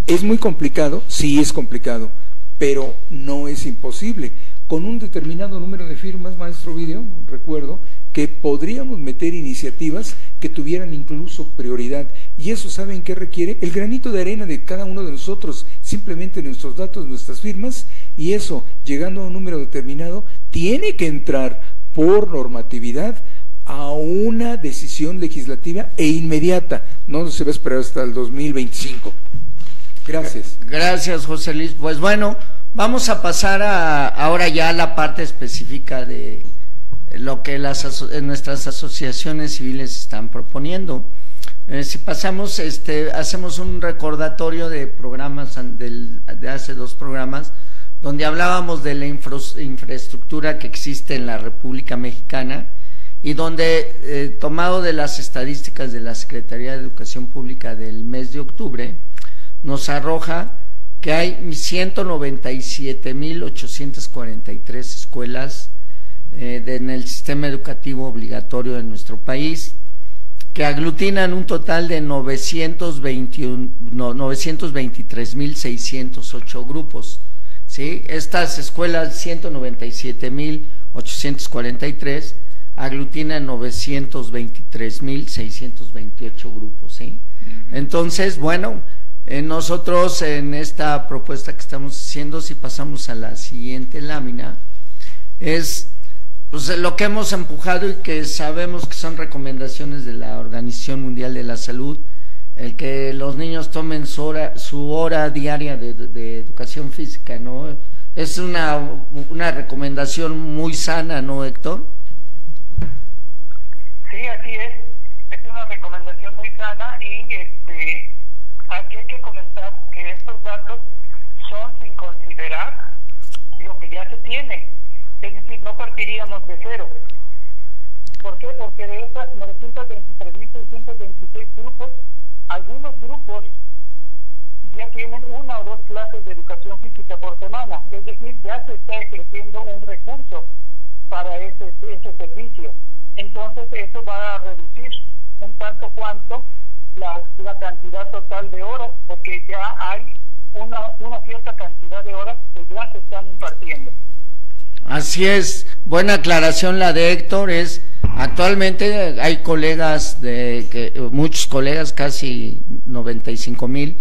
¿Es muy complicado? Sí, es complicado, pero no es imposible. Con un determinado número de firmas, maestro Ovidio, recuerdo que podríamos meter iniciativas que tuvieran incluso prioridad. Y eso, ¿saben qué requiere? El granito de arena de cada uno de nosotros, simplemente nuestros datos, nuestras firmas, y eso, llegando a un número determinado, tiene que entrar por normatividad a una decisión legislativa e inmediata. No se va a esperar hasta el 2025. Gracias.
Gracias, José Luis. Pues bueno, vamos a pasar ahora ya a la parte específica de lo que nuestras asociaciones civiles están proponiendo. Si pasamos, hacemos un recordatorio de programas de hace 2 programas, donde hablábamos de la infraestructura que existe en la República Mexicana, y donde, tomado de las estadísticas de la Secretaría de Educación Pública del mes de octubre, nos arroja que hay 197.843 escuelas en el sistema educativo obligatorio de nuestro país, que aglutinan un total de 923.608 grupos. ¿Sí? Estas escuelas, 197.843, aglutinan 923.628 grupos. ¿Sí? Entonces, bueno, nosotros en esta propuesta que estamos haciendo, si pasamos a la siguiente lámina, es pues lo que hemos empujado y que sabemos que son recomendaciones de la Organización Mundial de la Salud, el que los niños tomen su hora diaria de educación física, ¿no? Es una recomendación muy sana, ¿no, Héctor?
Sí, así es una recomendación muy sana, y aquí hay que comentar que estos datos son sin considerar lo que ya se tiene. Es decir, no partiríamos de cero. ¿Por qué? Porque de esas 923.626 grupos, algunos grupos ya tienen 1 o 2 clases de educación física por semana. Es decir, ya se está ejerciendo un recurso para ese servicio. Entonces, eso va a reducir un tanto cuanto la cantidad total de horas, porque ya hay una cierta cantidad de horas que ya se están impartiendo.
Así es, buena aclaración la de Héctor. Actualmente hay colegas, muchos colegas, casi 95,000,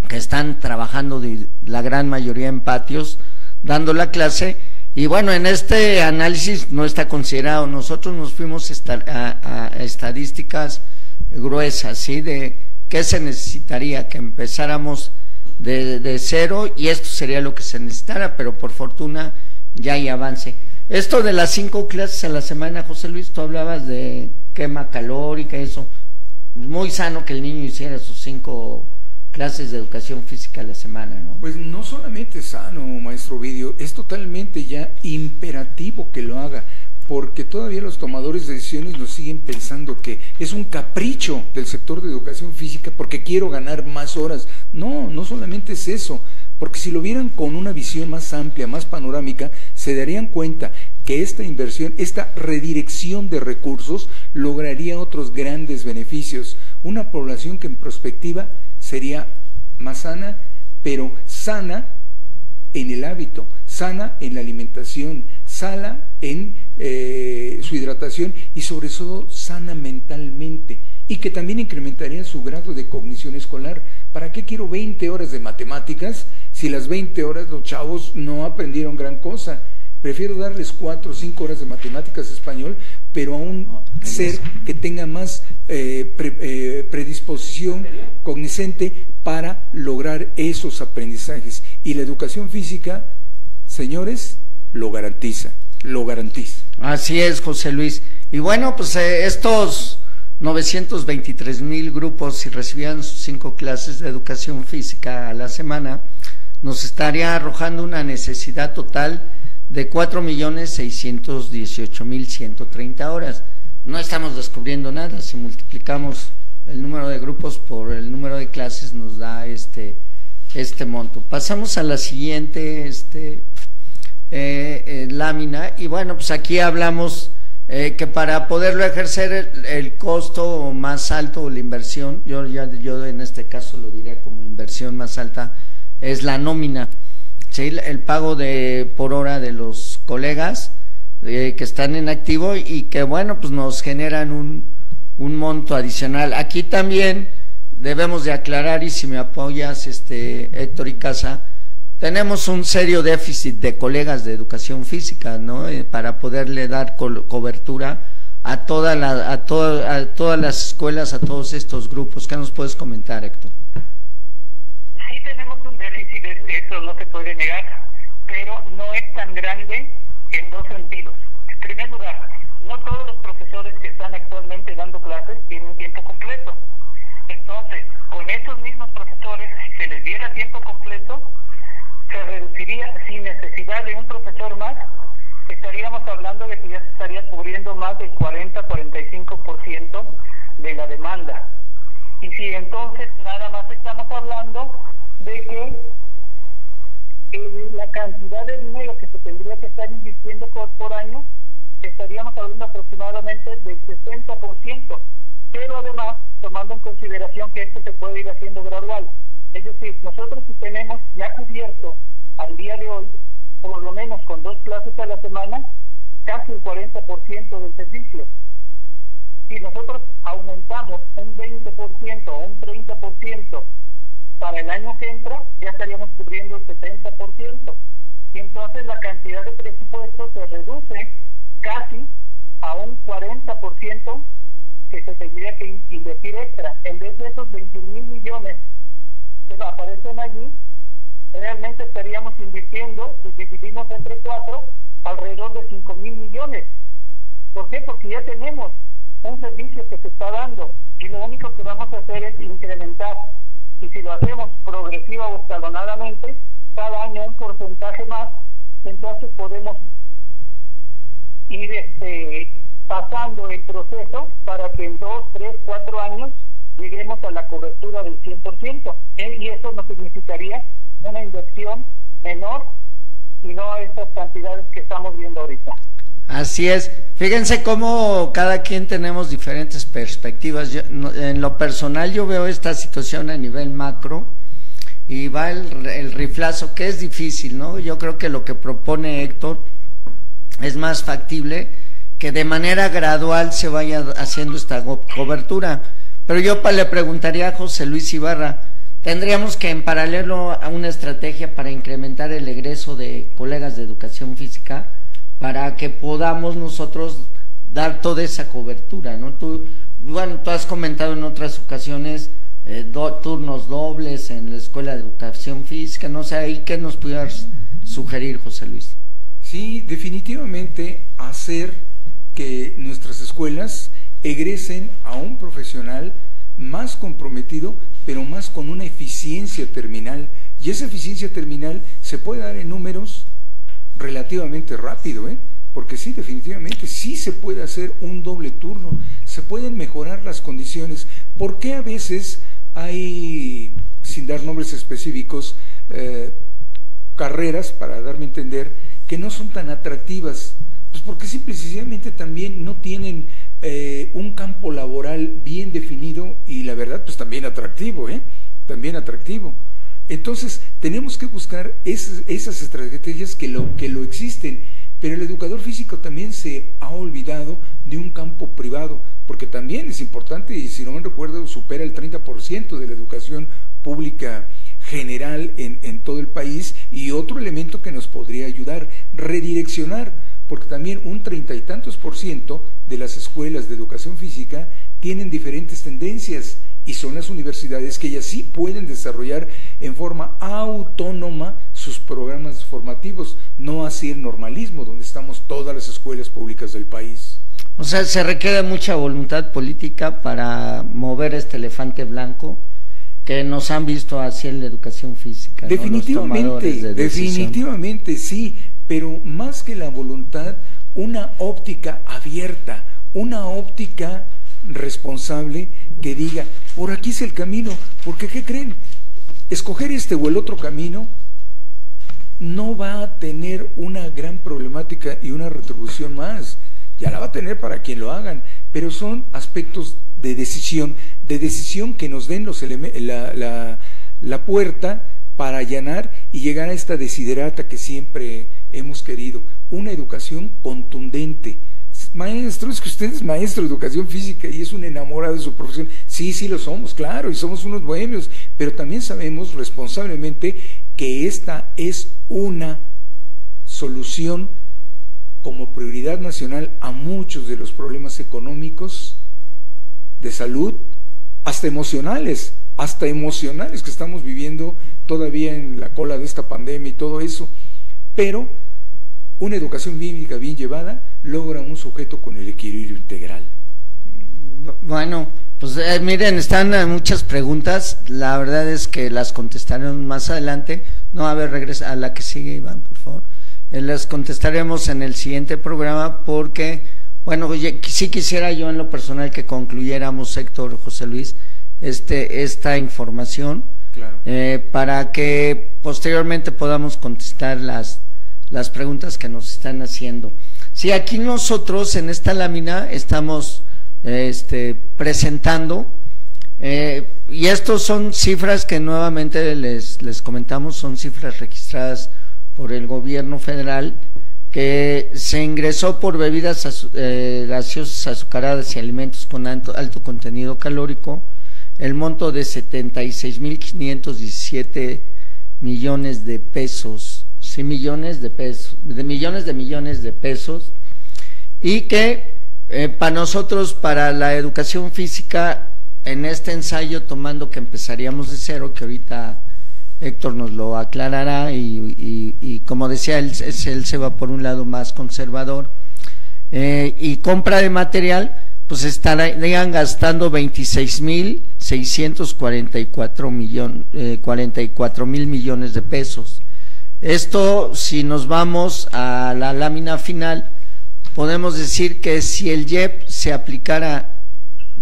que están trabajando, la gran mayoría en patios, dando la clase, y bueno, en este análisis no está considerado. Nosotros nos fuimos a estadísticas gruesas, ¿sí? De qué se necesitaría, que empezáramos de cero, y esto sería lo que se necesitara, pero por fortuna ya hay avance. Esto de las 5 clases a la semana, José Luis, tú hablabas de quema calórica, eso. Muy sano que el niño hiciera sus 5 clases de educación física a la semana, ¿no?
Pues no solamente sano, maestro Ovidio, es totalmente ya imperativo que lo haga, porque todavía los tomadores de decisiones nos siguen pensando que es un capricho del sector de educación física porque quiero ganar más horas. No, no solamente es eso, porque si lo vieran con una visión más amplia, más panorámica, se darían cuenta que esta inversión, esta redirección de recursos lograría otros grandes beneficios. Una población que en perspectiva sería más sana, pero sana en el hábito, sana en la alimentación, sana en su hidratación y sobre todo sana mentalmente, y que también incrementaría su grado de cognición escolar. ¿Para qué quiero 20 horas de matemáticas si las 20 horas los chavos no aprendieron gran cosa? Prefiero darles 4 o 5 horas de matemáticas español, pero a un ser que tenga más predisposición cognicente para lograr esos aprendizajes. Y la educación física, señores, lo garantiza, lo garantiza.
Así es, José Luis. Y bueno, pues estos 923,000 grupos, si recibían sus 5 clases de educación física a la semana, nos estaría arrojando una necesidad total de 4.618.130 horas. No estamos descubriendo nada. Si multiplicamos el número de grupos por el número de clases, nos da este monto. Pasamos a la siguiente lámina, y bueno, pues aquí hablamos que para poderlo ejercer el costo más alto, o la inversión, yo en este caso lo diría como inversión más alta, es la nómina, ¿sí? El pago por hora de los colegas que están en activo y que, bueno, pues nos generan un monto adicional. Aquí también debemos de aclarar, y si me apoyas, Héctor Icaza, tenemos un serio déficit de colegas de educación física, ¿no? Para poderle dar cobertura a todas las escuelas, a todos estos grupos. ¿Qué nos puedes comentar, Héctor?
Sí tenemos un déficit, eso no se puede negar, pero no es tan grande en dos sentidos. En primer lugar, no todos los profesores que están actualmente dando clases tienen tiempo completo. Entonces, con esos mismos profesores, si se les diera tiempo completo, se reduciría sin necesidad de un profesor más. Estaríamos hablando de que ya se estaría cubriendo más del 40-45% de la demanda. Y si entonces nada más estamos hablando de que la cantidad de dinero que se tendría que estar invirtiendo por año, estaríamos hablando aproximadamente del 60%, pero además tomando en consideración que esto se puede ir haciendo gradual. Es decir, nosotros tenemos ya cubierto al día de hoy, por lo menos con 2 clases a la semana, casi el 40% del servicio. Si nosotros aumentamos un 20% o un 30% para el año que entra, ya estaríamos cubriendo el 70%. Y entonces la cantidad de presupuesto se reduce casi a un 40% que se tendría que invertir extra. En vez de esos 21,000 millones que aparecen allí, realmente estaríamos invirtiendo, si dividimos entre 4, alrededor de 5,000 millones. ¿Por qué? Porque ya tenemos un servicio que se está dando y lo único que vamos a hacer es incrementar. Y si lo hacemos progresiva o escalonadamente, cada año un porcentaje más, entonces podemos ir pasando el proceso para que en 2, 3, 4 años lleguemos a la cobertura del 100%. Y eso nos significaría una inversión menor y no estas cantidades que estamos viendo ahorita.
Así es. Fíjense cómo cada quien tenemos diferentes perspectivas. En lo personal yo veo esta situación a nivel macro y va el riflazo, que es difícil, ¿no? Yo creo que lo que propone Héctor es más factible, que de manera gradual se vaya haciendo esta cobertura. Pero yo le preguntaría a José Luis Ibarra, ¿tendríamos que en paralelo a una estrategia para incrementar el egreso de colegas de educación física para que podamos nosotros dar toda esa cobertura, ¿no? Tú has comentado en otras ocasiones turnos dobles en la escuela de educación física, no sé, ahí qué nos pudieras sugerir, José Luis.
Sí, definitivamente hacer que nuestras escuelas egresen a un profesional más comprometido, pero más con una eficiencia terminal. Y esa eficiencia terminal se puede dar en números relativamente rápido, porque sí, definitivamente sí se puede hacer un doble turno, se pueden mejorar las condiciones. ¿Por qué a veces hay, sin dar nombres específicos, carreras, para darme a entender, que no son tan atractivas? Pues porque simple y sencillamente también no tienen un campo laboral bien definido y la verdad pues también atractivo, también atractivo. Entonces tenemos que buscar esas estrategias que lo existen, pero el educador físico también se ha olvidado de un campo privado, porque también es importante, y si no me recuerdo supera el 30% de la educación pública general en todo el país. Y otro elemento que nos podría ayudar, redireccionar, porque también un 30 y tantos % de las escuelas de educación física tienen diferentes tendencias, y son las universidades que ellas sí pueden desarrollar en forma autónoma sus programas formativos, no así el normalismo, donde estamos todas las escuelas públicas del país.
O sea, se requiere mucha voluntad política para mover este elefante blanco que nos han visto así en la educación física.
Definitivamente, ¿no? Definitivamente sí, pero más que la voluntad, una óptica abierta, una óptica responsable que diga, por aquí es el camino, porque ¿qué creen? Escoger este o el otro camino no va a tener una gran problemática y una retribución más, ya la va a tener para quien lo hagan, pero son aspectos de decisión que nos den la puerta para allanar y llegar a esta desiderata que siempre hemos querido, una educación contundente. Maestro, es que usted es maestro de educación física y es un enamorado de su profesión. Sí, sí lo somos, claro, y somos unos bohemios, pero también sabemos responsablemente que esta es una solución como prioridad nacional a muchos de los problemas económicos, de salud, hasta emocionales que estamos viviendo todavía en la cola de esta pandemia y todo eso. Pero una educación física bien llevada logra un sujeto con el equilibrio integral.
Bueno, pues miren, están muchas preguntas, la verdad es que las contestaremos más adelante. No, a ver, regresa a la que sigue, Iván, por favor. Las contestaremos en el siguiente programa porque, bueno, sí quisiera yo en lo personal que concluyéramos, Héctor, José Luis, esta información,
claro,
para que posteriormente podamos contestar las preguntas que nos están haciendo. Sí, aquí nosotros en esta lámina estamos presentando, y estos son cifras que nuevamente les comentamos, son cifras registradas por el gobierno federal, que se ingresó por bebidas gaseosas azucaradas y alimentos con alto contenido calórico, el monto de 76.517 millones de pesos, sí, millones de pesos, y que para nosotros, para la educación física, en este ensayo, tomando que empezaríamos de cero, que ahorita Héctor nos lo aclarará, y como decía, él se va por un lado más conservador, y compra de material, pues estarían gastando 26.644 mil millones de pesos. Esto, si nos vamos a la lámina final, podemos decir que si el IEP se aplicara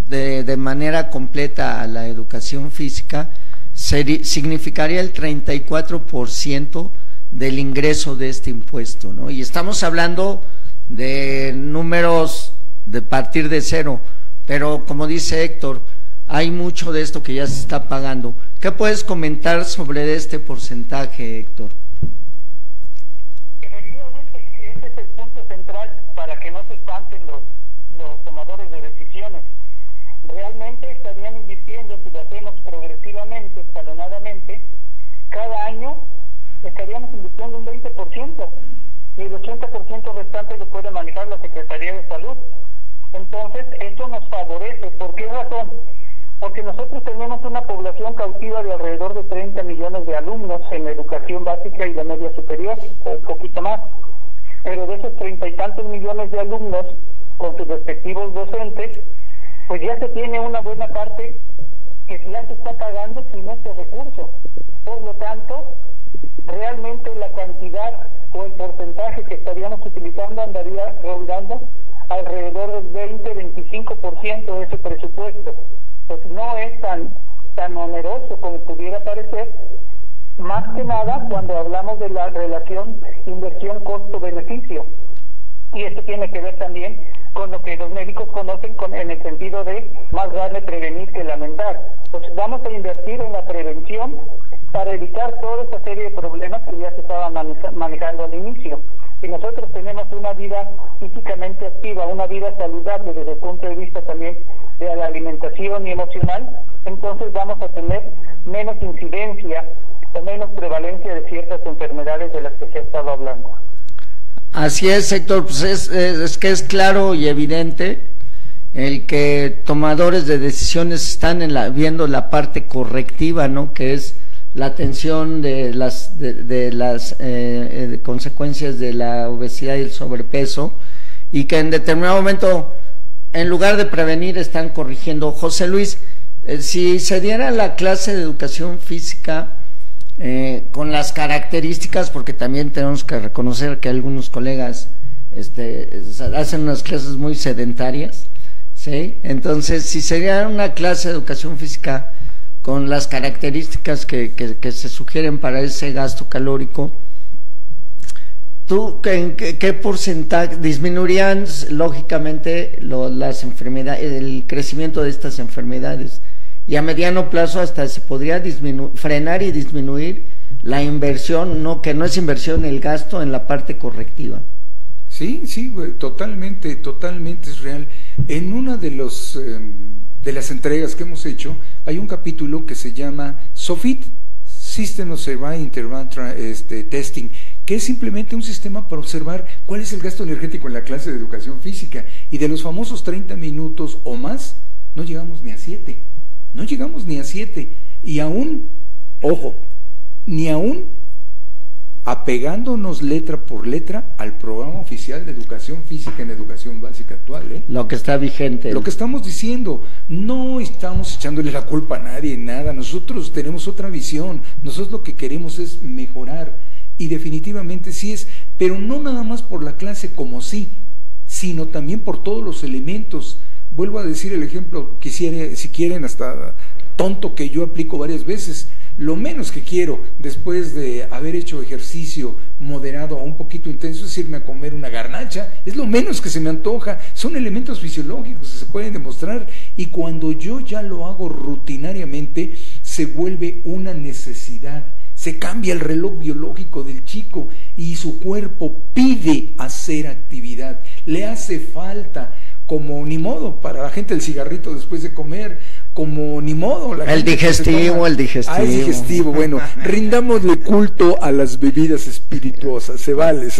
de manera completa a la educación física, significaría el 34% del ingreso de este impuesto, ¿no? Y estamos hablando de números de partir de cero, pero como dice Héctor, hay mucho de esto que ya se está pagando. ¿Qué puedes comentar sobre este porcentaje, Héctor?
Efectivamente, ese es el punto central para que no se espanten los tomadores de decisiones. Realmente estarían invirtiendo, si lo hacemos progresivamente, escalonadamente, cada año estaríamos invirtiendo un 20%, y el 80% restante lo puede manejar la Secretaría de Salud. Entonces, esto nos favorece. ¿Por qué razón? Porque nosotros tenemos una población cautiva de alrededor de 30 millones de alumnos en la educación básica y la media superior, o un poquito más. Pero de esos 30 y tantos millones de alumnos, con sus respectivos docentes, pues ya se tiene una buena parte que ya se está pagando sin este recurso. Por lo tanto, realmente la cantidad o el porcentaje que estaríamos utilizando andaría rondando alrededor del 20-25% de ese presupuesto. Pues no es tan oneroso como pudiera parecer, más que nada cuando hablamos de la relación inversión-costo-beneficio. Y esto tiene que ver también con lo que los médicos conocen en el sentido de más vale prevenir que lamentar. Entonces vamos a invertir en la prevención para evitar toda esa serie de problemas que ya se estaban manejando al inicio. Si nosotros tenemos una vida físicamente activa, una vida saludable desde el punto de vista también de la alimentación y emocional, entonces vamos a tener menos incidencia o menos prevalencia de ciertas enfermedades de las que se ha estado hablando.
Así es, Héctor, pues es que es claro y evidente el que tomadores de decisiones están viendo la parte correctiva, ¿no? Que es la atención de las consecuencias de la obesidad y el sobrepeso, y que en determinado momento, en lugar de prevenir, están corrigiendo. José Luis, si se diera la clase de educación física con las características, porque también tenemos que reconocer que algunos colegas hacen unas clases muy sedentarias, ¿sí? Entonces, si sería una clase de educación física con las características que se sugieren para ese gasto calórico, ¿tú qué porcentaje disminuirían lógicamente las enfermedades, el crecimiento de estas enfermedades? Y a mediano plazo hasta se podría frenar y disminuir la inversión, que no es inversión, el gasto en la parte correctiva.
Sí, totalmente es real. En una de las entregas que hemos hecho, hay un capítulo que se llama SOFIT, System of Survey Interval Testing, que es simplemente un sistema para observar cuál es el gasto energético en la clase de educación física, y de los famosos 30 minutos o más, no llegamos ni a 7, y aún, ojo, ni aún apegándonos letra por letra al programa oficial de educación física en educación básica actual,
lo que está vigente,
lo que estamos diciendo. No estamos echándole la culpa a nadie, nada. Nosotros tenemos otra visión, nosotros lo que queremos es mejorar, y definitivamente sí es, pero no nada más por la clase como sí, sino también por todos los elementos. Vuelvo a decir el ejemplo, si quieren, hasta tonto, que yo aplico varias veces. Lo menos que quiero después de haber hecho ejercicio moderado a un poquito intenso es irme a comer una garnacha. Es lo menos que se me antoja. Son elementos fisiológicos que se pueden demostrar, y cuando yo ya lo hago rutinariamente se vuelve una necesidad. Se cambia el reloj biológico del chico y su cuerpo pide hacer actividad, le hace falta. Como ni modo para la gente el cigarrito después de comer, como ni modo
el digestivo.
El digestivo, bueno, rindámosle culto a las bebidas espirituosas, se vale,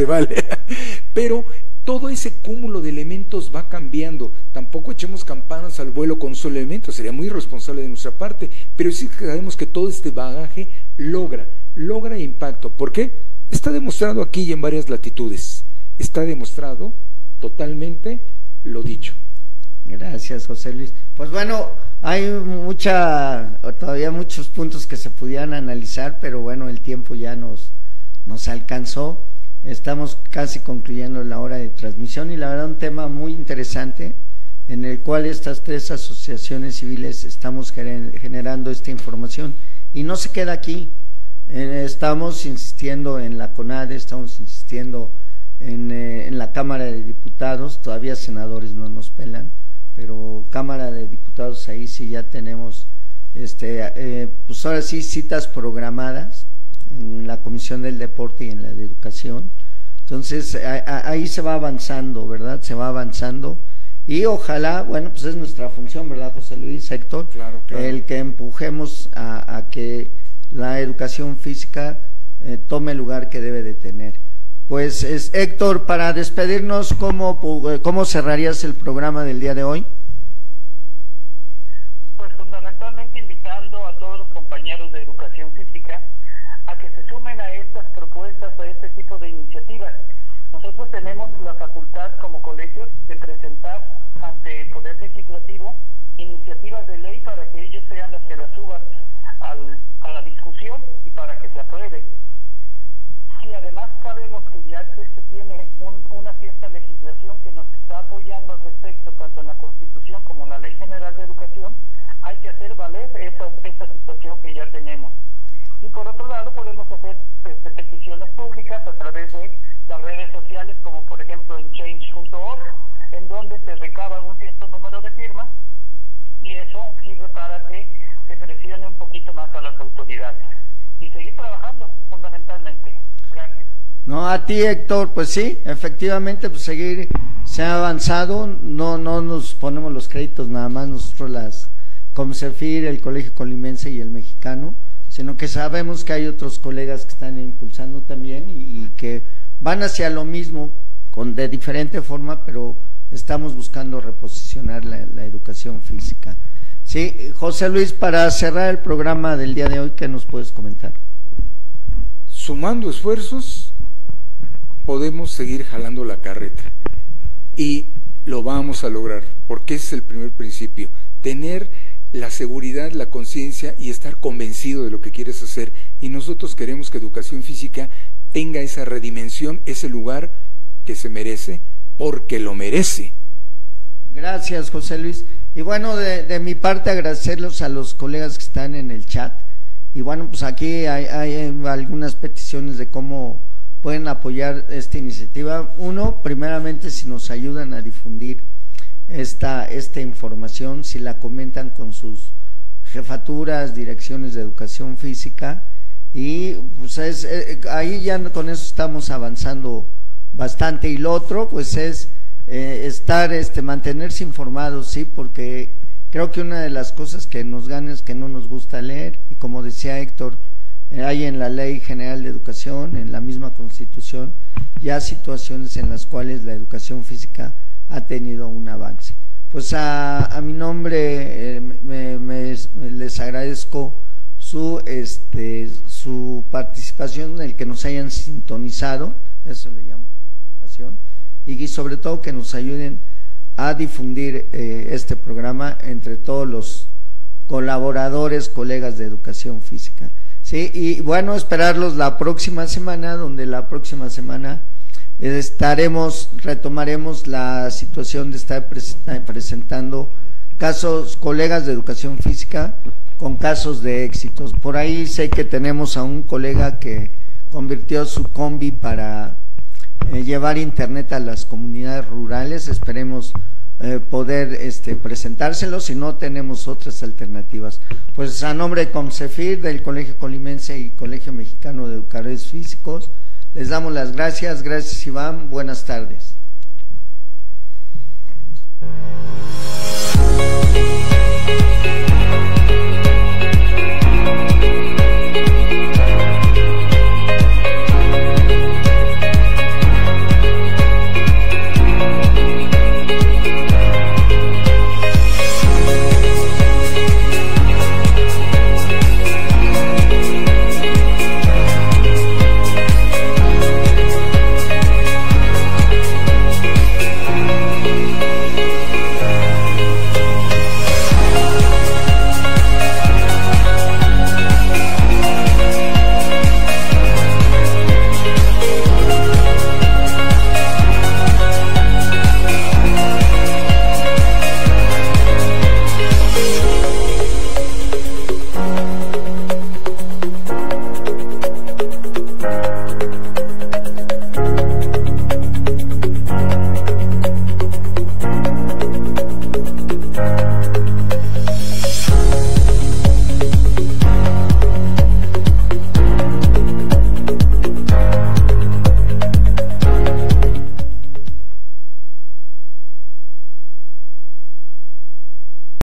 pero todo ese cúmulo de elementos va cambiando. Tampoco echemos campanas al vuelo con solo elementos, sería muy irresponsable de nuestra parte, pero sí sabemos que todo este bagaje logra impacto. ¿Por qué? Está demostrado aquí y en varias latitudes, está demostrado totalmente lo dicho.
Gracias, José Luis. Pues bueno, hay todavía muchos puntos que se pudieran analizar, pero bueno, el tiempo ya nos alcanzó. Estamos casi concluyendo la hora de transmisión, y la verdad un tema muy interesante, en el cual estas 3 asociaciones civiles estamos generando esta información, y no se queda aquí. Estamos insistiendo en la CONADE, estamos insistiendo en la Cámara de Diputados. Todavía senadores no nos pelan, pero Cámara de Diputados ahí sí ya tenemos pues ahora sí citas programadas en la Comisión del Deporte y en la de Educación. Entonces ahí se va avanzando, ¿verdad? Se va avanzando, y ojalá, bueno, pues es nuestra función, ¿verdad, José Luis, Héctor?
Claro.
El que empujemos a que la educación física tome el lugar que debe de tener. Pues Héctor, para despedirnos, ¿cómo cerrarías el programa del día de hoy?
Pues fundamentalmente invitando a todos los compañeros de educación física a que se sumen a estas propuestas, a este tipo de iniciativas. Nosotros tenemos la facultad como colegios de presentar ante el Poder Legislativo iniciativas de ley para que ellos sean las que las suban a la discusión y para que se aprueben. Y además sabemos que ya se tiene una cierta legislación que nos está apoyando al respecto, tanto en la Constitución como en la Ley General de Educación. Hay que hacer valer esta situación que ya tenemos. Y por otro lado podemos hacer peticiones públicas a través de las redes sociales, como por ejemplo en change.org, en donde se recaban un cierto número de firmas, y eso sirve para que se presione un poquito más a las autoridades. Y seguir trabajando fundamentalmente. Gracias.
No, a ti, Héctor, pues sí, efectivamente, pues se ha avanzado, no nos ponemos los créditos nada más nosotros, como CEFIR, el Colegio Colimense y el Mexicano, sino que sabemos que hay otros colegas que están impulsando también y que van hacia lo mismo, de diferente forma, pero estamos buscando reposicionar la educación física. Sí, José Luis, para cerrar el programa del día de hoy, ¿qué nos puedes comentar?
Sumando esfuerzos, podemos seguir jalando la carreta, y lo vamos a lograr, porque ese es el primer principio: tener la seguridad, la conciencia y estar convencido de lo que quieres hacer. y nosotros queremos que educación física tenga esa redimensión, ese lugar que se merece, porque lo merece.
Gracias, José Luis. Y bueno, de mi parte agradecerlos a los colegas que están en el chat. Y bueno, pues aquí hay algunas peticiones de cómo pueden apoyar esta iniciativa. Uno, primeramente, si nos ayudan a difundir esta información, si la comentan con sus jefaturas, direcciones de educación física, y pues ahí ya con eso estamos avanzando bastante. Y lo otro, pues es mantenerse informados, sí, porque creo que una de las cosas que nos gana es que no nos gusta leer, y como decía Héctor, hay en la Ley General de Educación, en la misma Constitución, ya situaciones en las cuales la educación física ha tenido un avance. Pues a mi nombre les agradezco su participación, el que nos hayan sintonizado, eso le llamo participación, y sobre todo que nos ayuden a difundir este programa entre todos los colaboradores, colegas de educación física. Sí, y bueno, esperarlos la próxima semana, donde la próxima semana retomaremos la situación de estar presentando colegas de educación física con casos de éxitos. Por ahí sé que tenemos a un colega que convirtió su combi para llevar internet a las comunidades rurales. Esperemos poder presentárselo, si no tenemos otras alternativas. Pues a nombre de Comcefir, del Colegio Colimense y Colegio Mexicano de Educadores Físicos, les damos las gracias. Gracias, Iván, buenas tardes.